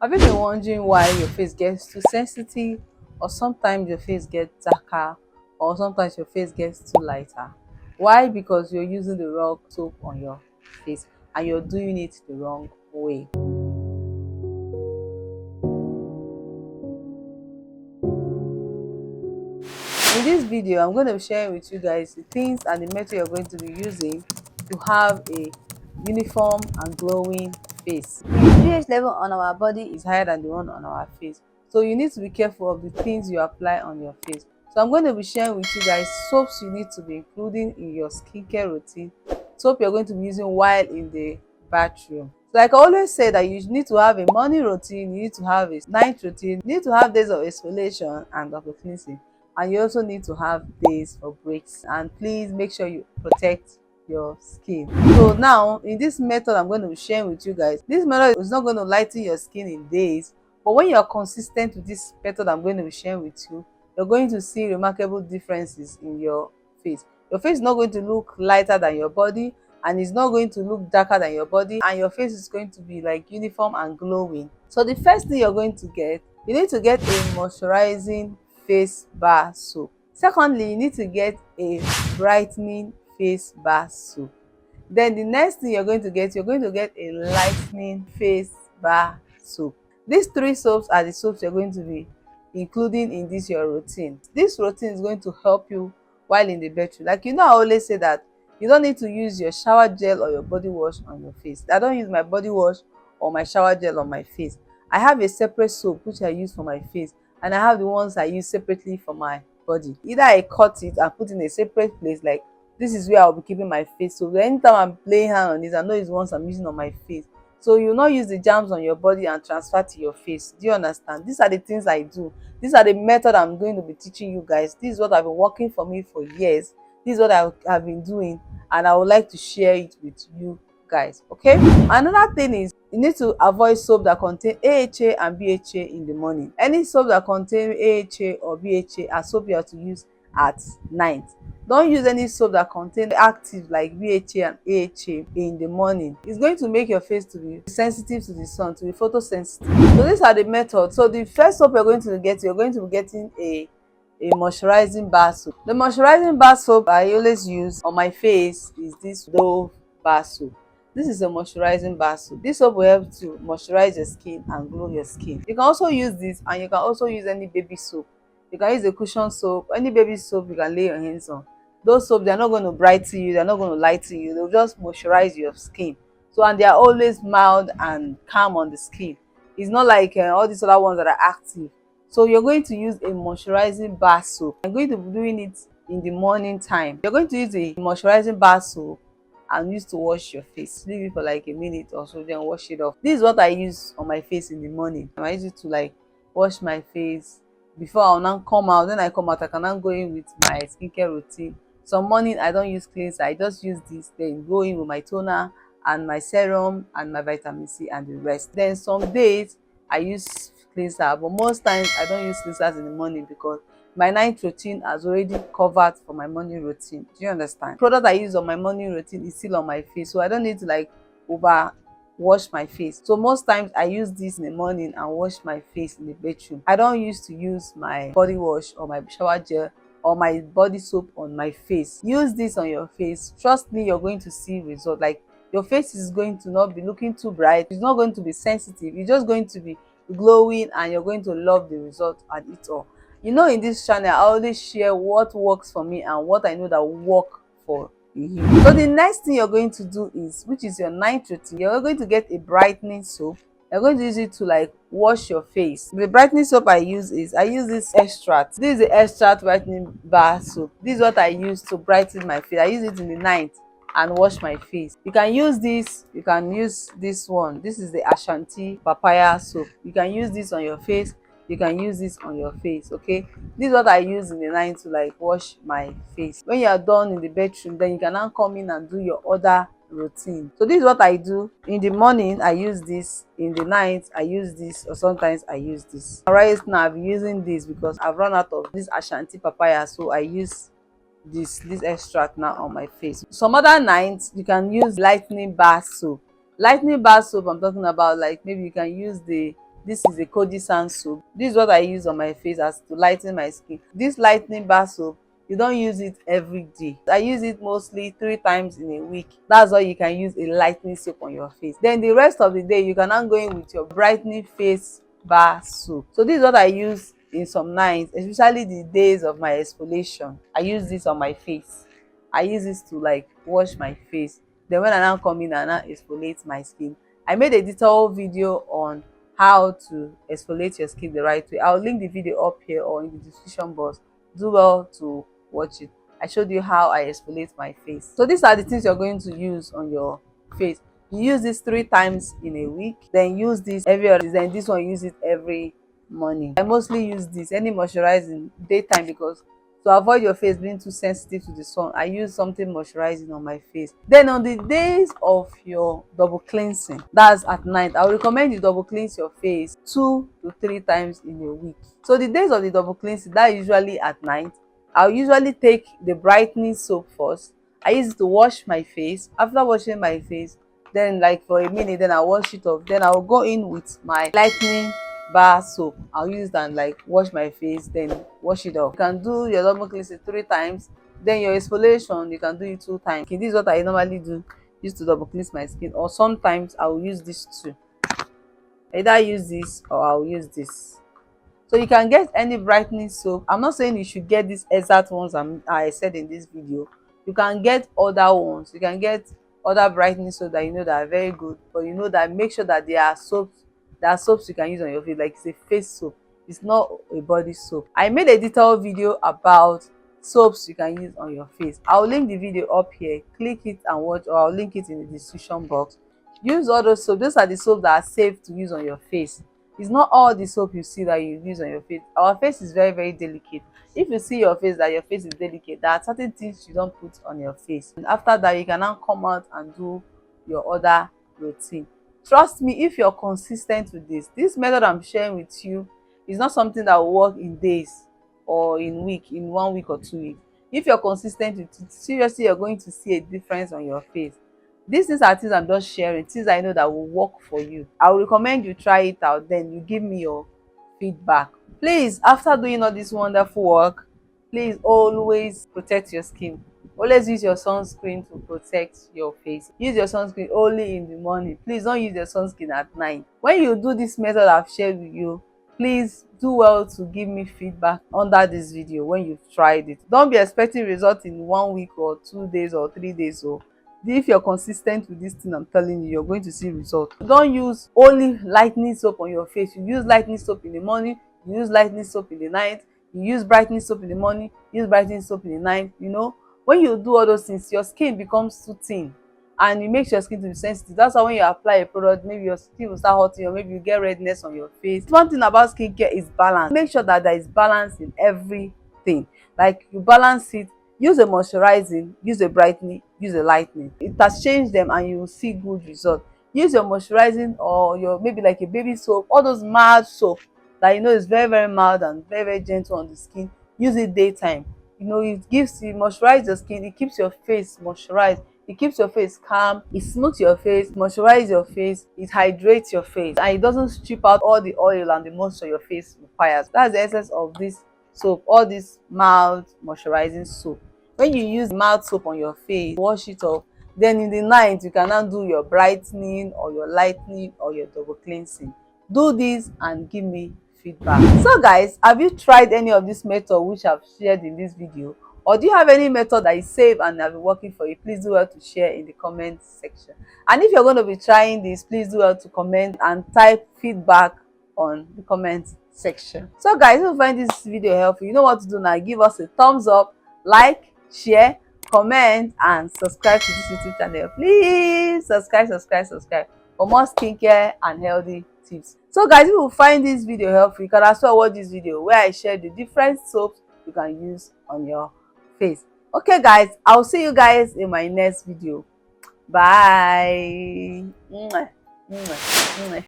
Have you been wondering why your face gets too sensitive, or sometimes your face gets darker, or sometimes your face gets too lighter? Why? Because you're using the wrong soap on your face and you're doing it the wrong way. In this video, I'm going to be sharing with you guys the things and the method you're going to be using to have a uniform and glowing face. The pH level on our body is higher than the one on our face, so you need to be careful of the things you apply on your face. So I'm going to be sharing with you guys soaps you need to be including in your skincare routine, soap you're going to be using while in the bathroom. So like I always say that you need to have a morning routine, you need to have a night routine, you need to have days of exfoliation and of cleansing, and you also need to have days for breaks. And please make sure you protect your skin. So now in this method I'm going to be sharing with you guys, this method is not going to lighten your skin in days, but when you are consistent with this method I'm going to be sharing with you, you're going to see remarkable differences in your face. Your face is not going to look lighter than your body, and it's not going to look darker than your body, and your face is going to be like uniform and glowing. So the first thing you're going to get, you need to get a moisturizing face bar soap. Secondly, you need to get a brightening face bar soap. Then the next thing you're going to get a lightening face bar soap. These three soaps are the soaps you're going to be including in this your routine. This routine is going to help you while in the bedroom. Like, I always say that you don't need to use your shower gel or your body wash on your face. I don't use my body wash or my shower gel on my face. I have a separate soap which I use for my face, and I have the ones I use separately for my body. Either I cut it and put in a separate place, like this is where I'll be keeping my face. So anytime I'm laying hand on this, I know it's ones I'm using on my face. So you not use the germs on your body and transfer to your face. Do you understand? These are the things I do. These are the method I'm going to be teaching you guys. This is what I've been working for me for years. This is what I've been doing, and I would like to share it with you guys. Okay. Another thing is, you need to avoid soap that contain AHA and BHA in the morning. Any soap that contain AHA or BHA are soap you have to use at night. Don't use any soap that contain active like BHA and AHA in the morning. It's going to make your face to be sensitive to the sun, to be photosensitive. So these are the methods. So the first soap you're going to be getting a moisturizing bar soap. The moisturizing bar soap I always use on my face is this Dove bar soap. This is a moisturizing bar soap. This soap will help to moisturize your skin and glow your skin. You can also use this, and you can also use any baby soap. You can use a cushion soap, any baby soap you can lay your hands on. Those soaps, they're not going to brighten you, they're not going to lighten you, they'll just moisturize your skin. So, and they are always mild and calm on the skin. It's not like all these other ones that are active. So you're going to use a moisturizing bar soap. I'm going to be doing it in the morning time. You're going to use a moisturizing bar soap and use to wash your face. Leave it for like a minute or so, then wash it off. This is what I use on my face in the morning. I use it to like wash my face before I'll now come out. Then I come out, I can now go in with my skincare routine. Some morning I don't use cleanser, I just use this, then go in with my toner and my serum and my vitamin C and the rest. Then some days I use cleanser, but most times I don't use cleansers in the morning because my night routine has already covered for my morning routine. Do you understand? Product I use on my morning routine is still on my face, so I don't need to like over wash my face. So most times I use this in the morning and wash my face in the bedroom. I don't used to use my body wash or my shower gel or my body soap on my face. Use this on your face. Trust me, you're going to see result. Like, your face is going to not be looking too bright, it's not going to be sensitive, it's just going to be glowing, and you're going to love the result at it all. In this channel I always share what works for me and what I know that will work for you. So the next thing you're going to do is, which is your night routine, you're going to get a brightening soap. You're going to use it to like wash your face. The brightening soap I use this extract. This is the extract brightening bar soap. This is what I use to brighten my face. I use it in the night and wash my face. You can use this, you can use this one. This is the Ashanti papaya soap. You can use this on your face, you can use this on your face. Okay, this is what I use in the night to like wash my face. When you are done in the bedroom, then you can now come in and do your other routine. So this is what I do. In the morning I use this, in the night I use this, or sometimes I use this. Right now I've been using this because I've run out of this Ashanti papaya, so I use this extract now on my face. Some other nights you can use lightning bar soap. Lightning bar soap I'm talking about, like maybe you can use the This is a Koji San soap. This is what I use on my face as to lighten my skin. This lightening bar soap, you don't use it every day. I use it mostly 3 times in a week. That's why you can use a lightening soap on your face. Then the rest of the day, you can now go in with your brightening face bar soap. So this is what I use in some nights, especially the days of my exfoliation. I use this on my face. I use this to like wash my face. Then when I now come in and now exfoliate my skin, I made a detailed video on how to exfoliate your skin the right way. I'll link the video up here or in the description box. Do well to watch it. I showed you how I exfoliate my face. So these are the things you're going to use on your face. You use this 3 times in a week, then use this every other, then this one use it every morning. I mostly use this any moisturizing daytime because to avoid your face being too sensitive to the sun, I use something moisturizing on my face. Then on the days of your double cleansing, that's at night, I would recommend you double cleanse your face 2 to 3 times in a week. So the days of the double cleansing, that is usually at night. I'll usually take the brightening soap first. I use it to wash my face. After washing my face, then like for a minute, then I'll wash it off. Then I'll go in with my lightening bar soap. I'll use it and like wash my face, then wash it off. You can do your double cleansing 3 times. Then your exfoliation, you can do it 2 times. Okay, this is what I normally do, use to double cleanse my skin. Or sometimes I will use this too. Either use this or I'll use this. So you can get any brightening soap. I'm not saying you should get these exact ones I said in this video. You can get other ones. You can get other brightening soap that you know that are very good, but you know that make sure that they are soaps. There are soaps you can use on your face, like it's a face soap. It's not a body soap. I made a detailed video about soaps you can use on your face. I'll link the video up here. Click it and watch, or I'll link it in the description box. Use all those soaps. Those are the soaps that are safe to use on your face. It's not all the soap you see that you use on your face. Our face is very, very delicate. If you see your face that your face is delicate, there are certain things you don't put on your face. And after that, you can now come out and do your other routine. Trust me, if you're consistent with this method I'm sharing with you is not something that will work in days or in 1 week or 2 weeks. If you're consistent with it, seriously, you're going to see a difference on your face. These things are things I'm just sharing, things I know that will work for you. I will recommend you try it out, then you give me your feedback. Please, after doing all this wonderful work, please always protect your skin. Always use your sunscreen to protect your face. Use your sunscreen only in the morning. Please don't use your sunscreen at night. When you do this method I've shared with you, please do well to give me feedback under this video when you've tried it. Don't be expecting results in 1 week or 2 days or 3 days. So if you're consistent with this thing I'm telling you, you're going to see results. Don't use only lightening soap on your face. You use lightening soap in the morning, you use lightening soap in the night, you use brightening soap in the morning, use brightening soap in the night. You know, when you do all those things, your skin becomes too thin and it makes your skin to be sensitive. That's why when you apply a product, maybe your skin will start hurting or maybe you get redness on your face. One thing about skincare is balance. Make sure that there is balance in everything. Like you balance it. Use a moisturizing, use a brightening, use a lightening. It has changed them and you will see good results. Use your moisturizing or your maybe like a baby soap, all those mild soap that you know is very, very mild and very, very gentle on the skin. Use it daytime. You know, it moisturize your skin, it keeps your face moisturized, it keeps your face calm, it smooths your face, moisturize your face, it hydrates your face, and it doesn't strip out all the oil and the moisture your face requires. That's the essence of this soap, all this mild moisturizing soap. When you use mild soap on your face, wash it off, then in the night you can now do your brightening or your lightening or your double cleansing. Do this and give me feedback. So guys, have you tried any of this method which I've shared in this video, or do you have any method that is safe and have been working for you? Please do well to share in the comment section. And if you're going to be trying this, please do well to comment and type feedback on the comment section. So guys, if you find this video helpful, you know what to do now. Give us a thumbs up, like, share, comment, and subscribe to this YouTube channel. Please subscribe for more skincare and healthy tips. So guys, if you find this video helpful, you can as well watch this video where I share the different soaps you can use on your face. Okay guys, I'll see you guys in my next video. Bye.